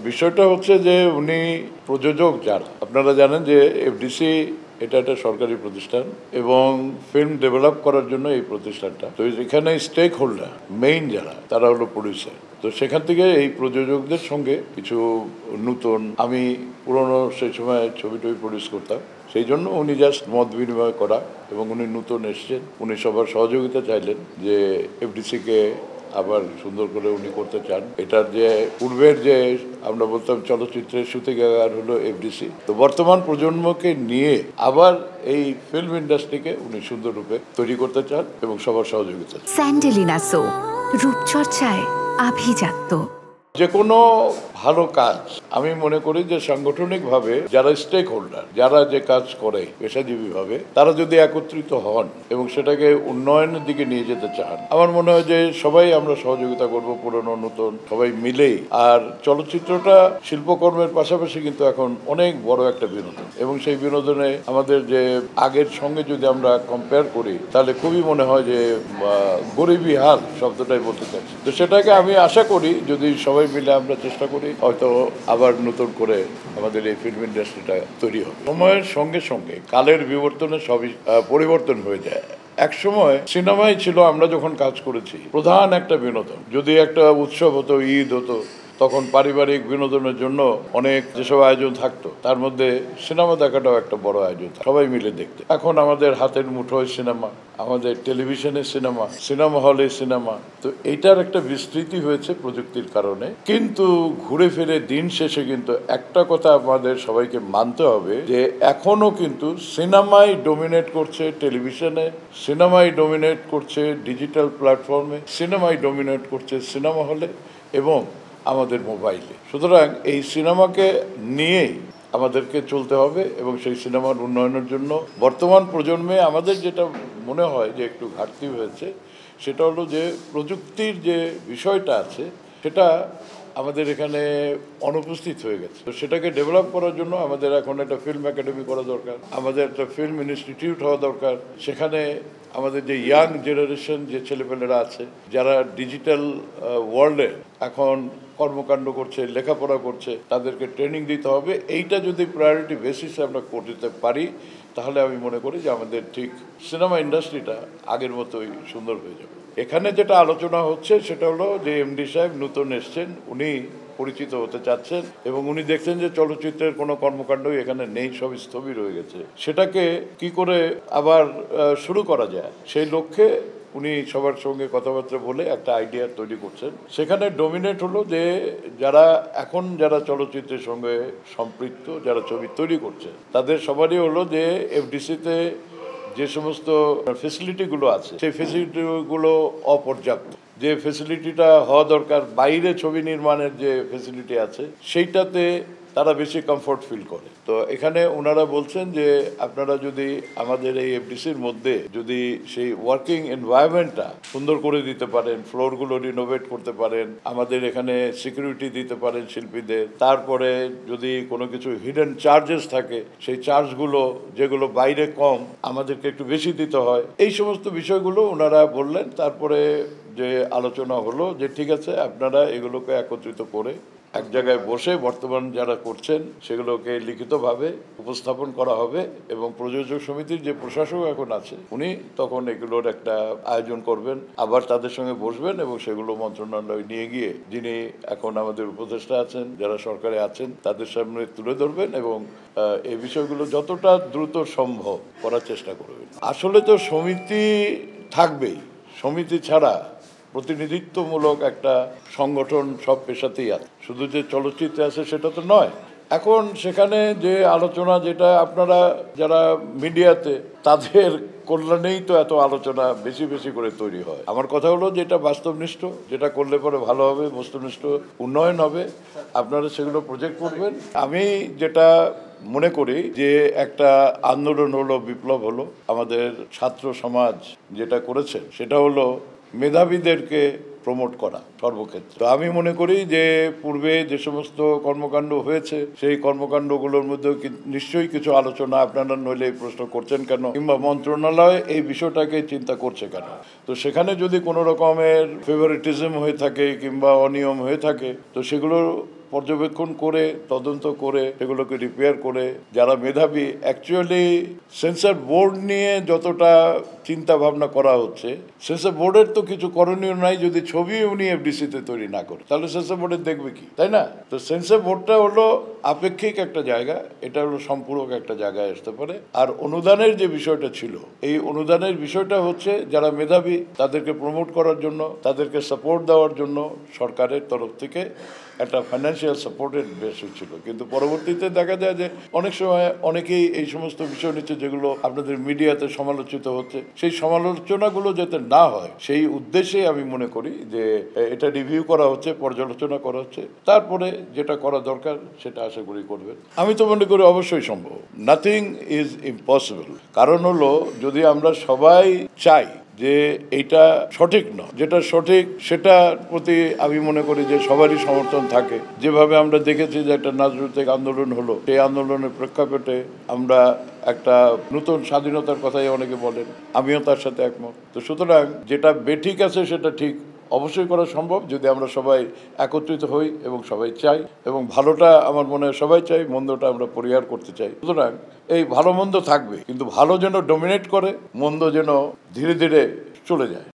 বিষয়টা হচ্ছে যে উনি প্রযোজক যারা, আপনারা জানেন যে এফডিসি এটা একটা সরকারি প্রতিষ্ঠান এবং ফিল্ম ডেভেলপ করার জন্য এই প্রতিষ্ঠানটা, তো এখানে স্টেক হোল্ডার মেইন যারা তারা হলো প্রডিউসার। তো সেখান থেকে এই প্রযোজকদের সঙ্গে কিছু নতুন, আমি পুরনো সেই সময় ছবি টবি প্রডিউস করতাম, সেই জন্য উনি জাস্ট মত বিনিময় করা এবং উনি নতুন এসছেন, উনি সবার সহযোগিতা চাইলেন যে এফডিসিকে আবার সুন্দর করে উনি করতে চান। এটার যে পূর্বের যে আমরা বলতাম চলচ্চিত্রের সূতিকাগার হলো এফডিসি, তো বর্তমান প্রজন্মকে নিয়ে আবার এই ফিল্ম ইন্ডাস্ট্রিকে উনি সুন্দর রূপে তৈরি করতে চান এবং সবার সহযোগিতা। স্যান্ডেলিনা সো, রূপচর্চায় আভিজাত্য। যে কোনো ভালো কাজ আমি মনে করি যে সাংগঠনিকভাবে যারা স্টেক হোল্ডার, যারা যে কাজ করে পেশাজীবীভাবে, তারা যদি একত্রিত হন এবং সেটাকে উন্নয়নের দিকে নিয়ে যেতে চান, আমার মনে হয় যে সবাই আমরা সহযোগিতা করব, পুরনো নতুন সবাই মিলেই। আর চলচ্চিত্রটা শিল্পকর্মের পাশাপাশি কিন্তু এখন অনেক বড় একটা বিনোদন, এবং সেই বিনোদনে আমাদের যে আগের সঙ্গে যদি আমরা কম্পেয়ার করি তাহলে খুবই মনে হয় যে গরিবী হাল শব্দটাই বলতে চাচ্ছি। তো সেটাকে আমি আশা করি যদি সবাই মিলে আমরা চেষ্টা করি, হয়তো আবার নতুন করে আমাদের এই ফিল্ম ইন্ডাস্ট্রিটা তৈরি হবে। সময়ের সঙ্গে সঙ্গে কালের বিবর্তনে সবই পরিবর্তন হয়ে যায়। এক সময় সিনেমাই ছিল আমরা যখন কাজ করেছি প্রধান একটা বিনোদন। যদি একটা উৎসব হতো, ঈদ হতো, তখন পারিবারিক বিনোদনের জন্য অনেক যেসব আয়োজন থাকতো তার মধ্যে সিনেমা দেখাটাও একটা বড় আয়োজন, সবাই মিলে দেখতে। এখন আমাদের হাতের মুঠোয় সিনেমা, আমাদের টেলিভিশনের সিনেমা, সিনেমা হলে সিনেমা, তো এইটার একটা বিস্তৃতি হয়েছে প্রযুক্তির কারণে। কিন্তু ঘুরে ফিরে দিন শেষে কিন্তু একটা কথা আমাদের সবাইকে মানতে হবে যে এখনো কিন্তু সিনেমাই ডমিনেট করছে টেলিভিশনে, সিনেমাই ডমিনেট করছে ডিজিটাল প্ল্যাটফর্মে, সিনেমাই ডমিনেট করছে সিনেমা হলে এবং আমাদের মোবাইলে। সুতরাং এই সিনেমাকে নিয়েই আমাদেরকে চলতে হবে এবং সেই সিনেমার উন্নয়নের জন্য বর্তমান প্রজন্মে আমাদের যেটা মনে হয় যে একটু ঘাটতি হয়েছে, সেটা হলো যে প্রযুক্তির যে বিষয়টা আছে সেটা আমাদের এখানে অনুপস্থিত হয়ে গেছে। তো সেটাকে ডেভেলপ করার জন্য আমাদের এখন একটা ফিল্ম একাডেমি করা দরকার, আমাদের একটা ফিল্ম ইনস্টিটিউট হওয়া দরকার। সেখানে আমাদের যে ইয়াং জেনারেশন যে ছেলেপেলেরা আছে, যারা ডিজিটাল ওয়ার্ল্ডে এখন কর্মকাণ্ড করছে, লেখাপড়া করছে, তাদেরকে ট্রেনিং দিতে হবে। এইটা যদি প্রায়োরিটি বেসিসে আমরা করতে পারি তাহলে আমি মনে করি যে আমাদের ঠিক সিনেমা ইন্ডাস্ট্রিটা আগের মতোই সুন্দর হয়ে যাবে। এখানে যেটা আলোচনা হচ্ছে সেটা হলো যে এমডি সাহেব নতুন এসছেন, উনি পরিচিত হতে চাচ্ছেন এবং উনি দেখছেন যে চলচ্চিত্রের কোনো কর্মকাণ্ডই এখানে নেই, সব স্থবির হয়ে গেছে। সেটাকে কি করে আবার শুরু করা যায় সেই লক্ষ্যে উনি সবার সঙ্গে কথাবার্তা বলে একটা আইডিয়া তৈরি করছেন। সেখানে ডমিনেট হলো যে যারা চলচ্চিত্রের সঙ্গে সম্পৃক্ত, যারা ছবি তৈরি করছে, তাদের সবারই হলো যে এফডিসিতে যে সমস্ত ফেসিলিটিগুলো আছে সেই ফেসিলিটিগুলো অপর্যাপ্ত। যে ফেসিলিটিটা হওয়া দরকার, বাইরে ছবি নির্মাণের যে ফেসিলিটি আছে সেইটাতে তারা বেশি কমফোর্ট ফিল করে। তো এখানে ওনারা বলছেন যে আপনারা যদি আমাদের এই এফডিসির মধ্যে যদি সেই ওয়ার্কিং এনভায়রনমেন্টটা সুন্দর করে দিতে পারেন, ফ্লোরগুলো রিনোভেট করতে পারেন, আমাদের এখানে সিকিউরিটি দিতে পারেন শিল্পীদের, তারপরে যদি কোনো কিছু হিডেন চার্জেস থাকে সেই চার্জগুলো যেগুলো বাইরে কম আমাদেরকে একটু বেশি দিতে হয়, এই সমস্ত বিষয়গুলো ওনারা বললেন। তারপরে যে আলোচনা হলো যে ঠিক আছে, আপনারা এগুলোকে একত্রিত করে এক জায়গায় বসে বর্তমান যারা করছেন সেগুলোকে লিখিতভাবে উপস্থাপন করা হবে এবং প্রযোজক সমিতির যে প্রশাসক এখন আছে উনি তখন এগুলোর একটা আয়োজন করবেন, আবার তাদের সঙ্গে বসবেন এবং সেগুলো মন্ত্রণালয়ে নিয়ে গিয়ে যিনি এখন আমাদের উপদেষ্টা আছেন, যারা সরকারে আছেন, তাদের সামনে তুলে ধরবেন এবং এই বিষয়গুলো যতটা দ্রুত সম্ভব করার চেষ্টা করবেন। আসলে তো সমিতি থাকবেই, সমিতি ছাড়া প্রতিনিধিত্বমূলক একটা সংগঠন সব পেশাতেই আছে, শুধু যে চলচ্চিত্রে আছে সেটা তো নয়। এখন সেখানে যে আলোচনা, যেটা আপনারা যারা মিডিয়াতে, তাদের কল্যাণেই তো এত আলোচনা বেশি বেশি করে তৈরি হয়। আমার কথা হলো যেটা বাস্তবনিষ্ঠ, যেটা করলে পরে ভালো হবে, বস্তুনিষ্ঠ উন্নয়ন হবে, আপনারা সেগুলো প্রজেক্ট করবেন। আমি যেটা মনে করি যে একটা আন্দোলন হলো, বিপ্লব হলো, আমাদের ছাত্র সমাজ যেটা করেছে সেটা হলো মেধাবীদেরকে প্রমোট করা সর্বক্ষেত্রে। তো আমি মনে করি যে পূর্বে যে সমস্ত কর্মকাণ্ড হয়েছে সেই কর্মকাণ্ডগুলোর মধ্যেও নিশ্চয়ই কিছু আলোচনা, আপনারা নইলে এই প্রশ্ন করছেন কেন, কিংবা মন্ত্রণালয় এই বিষয়টাকে চিন্তা করছে কেন। তো সেখানে যদি কোনো রকমের ফেভারিটিজম হয়ে থাকে কিংবা অনিয়ম হয়ে থাকে তো সেগুলো পর্যবেক্ষণ করে তদন্ত করে এগুলোকে রিপেয়ার করে যারা মেধাবী অ্যাকচুয়ালি সেন্সর বোর্ড নিয়ে যতটা চিন্তা ভাবনা করা হচ্ছে সেন্সর বোর্ডের তো কিছু করণীয় নাই যদি ছবি উনি এফডিসিতে তৈরি না করে, তাহলে সেন্সর বোর্ডের দেখবে কি, তাই না? তো সেন্সর বোর্ডটা হলো আপেক্ষিক একটা জায়গা, এটা হলো সম্পূরক একটা জায়গায় আসতে পারে। আর অনুদানের যে বিষয়টা ছিল, এই অনুদানের বিষয়টা হচ্ছে যারা মেধাবী তাদেরকে প্রমোট করার জন্য, তাদেরকে সাপোর্ট দেওয়ার জন্য সরকারের তরফ থেকে একটা ফাইন্যান্সিয়াল সাপোর্টের বেশি ছিল। কিন্তু পরবর্তীতে দেখা যায় যে অনেক সময় অনেকেই এই সমস্ত বিষয় নিচ্ছে যেগুলো আপনাদের মিডিয়াতে সমালোচিত হচ্ছে, সেই সমালোচনাগুলো যাতে না হয় সেই উদ্দেশ্যে আমি মনে করি যে এটা রিভিউ করা হচ্ছে, পর্যালোচনা করা হচ্ছে, তারপরে যেটা করা দরকার সেটা আশা করি করবেন। আমি তো মনে করি অবশ্যই সম্ভব, নাথিং ইজ ইম্পসিবল। কারণ হলো যদি আমরা সবাই চাই যে এটা সঠিক নয়, যেটা সঠিক সেটার প্রতি আমি মনে করি যে সবারই সমর্থন থাকে। যেভাবে আমরা দেখেছি যে একটা নাজরুল আন্দোলন হলো, সেই আন্দোলনের প্রেক্ষাপটে আমরা একটা নতুন স্বাধীনতার কথাই অনেকে বলেন, আমিও তার সাথে একমত। তো সুতরাং যেটা বেঠিক আছে সেটা ঠিক অবশ্যই করা সম্ভব যদি আমরা সবাই একত্রিত হই এবং সবাই চাই, এবং ভালোটা আমার মনে হয় সবাই চাই, মন্দটা আমরা পরিহার করতে চাই। সুতরাং এই ভালো মন্দ থাকবে, কিন্তু ভালো যেন ডমিনেট করে, মন্দ যেন ধীরে ধীরে চলে যায়।